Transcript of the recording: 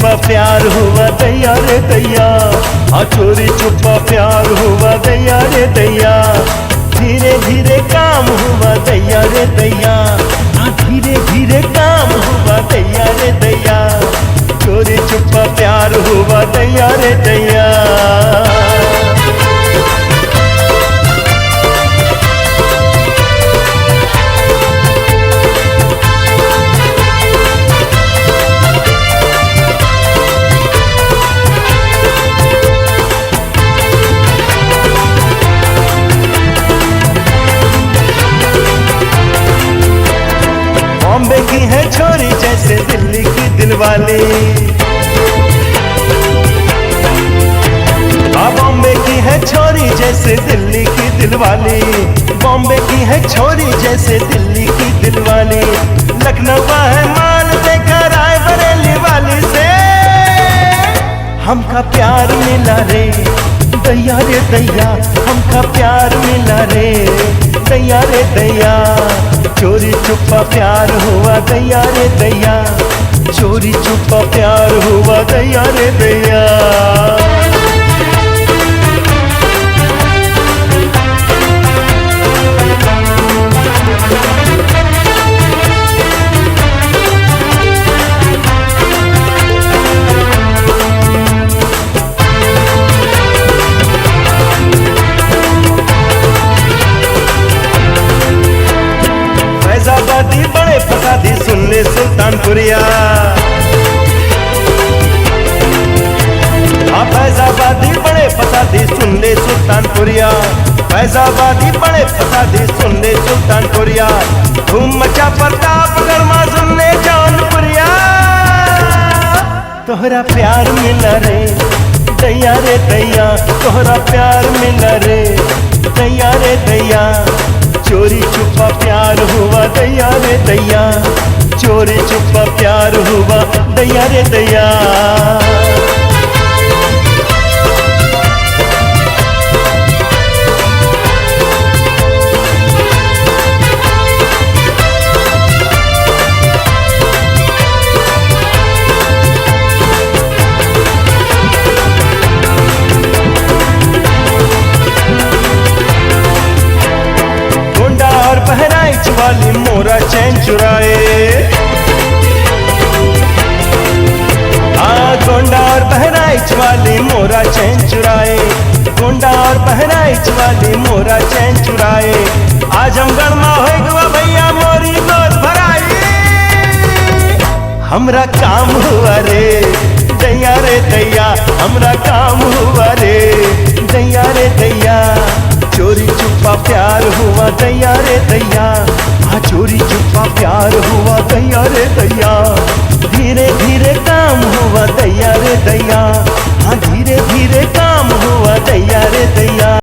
छुपा प्यार हुआ दैया रे दैया, हाँ चोरी छुपा प्यार हुआ दैया रे दैया। धीरे धीरे काम हुआ दैया रे दैया, हाँ धीरे धीरे काम हुआ दैया रे दैया। चोरी छुपा प्यार हुआ दैया रे दैया। बॉम्बे की है छोरी जैसे दिल्ली की दिलवाली, बॉम्बे की है छोरी जैसे दिल्ली की दिलवाली। बॉम्बे की है छोरी जैसे दिल्ली की दिलवाली। लखनऊ का है मान देखा रायबरेली वाली से। हमका प्यार मिला रे दैया रे दैया, हमका प्यार मिला रे दैया रे दैया। चोरी छुपा प्यार हुआ दैया रे दैया, चोरी छुपा प्यार हुआ दैया रे दैया। फैजाबादी बड़े फसादी सुन ले सुल्तानपुरिया, हाँ फैजाबादी बड़े फसादी सुन ले सुल्तानपुरिया। फैजाबादी बड़े फसादी सुन ले सुल्तानपुरिया। धूम मचा प्रतापगढ़ मां सुन ले जौनपुरिया। तोहरा प्यार मिला रे दैया रे दैया, तोहरा प्यार मिला रे दैया रे दैया। चोरी छुपा प्यार हुआ दैया रे दैया, चोरी छुपा प्यार हुआ दैया रे दैया। बहराइच वाली मोरा चैन चुराए, गोंडा और बहराइच वाली मोरा चैन चुराए। गोंडा और बहराइच वाली मोरा चैन चुराए। आजमगढ़ में हो गवा भैया मोरी गोद भराई। हमरा काम हुआ रे दैया रे दैया, हमरा काम हुआ रे दैया रे दैया। चोरी छुपा प्यार हुआ दैया रे दैया, हाँ चोरी छुपा प्यार हुआ दैया रे दैया। धीरे धीरे काम हुआ दैया रे दैया।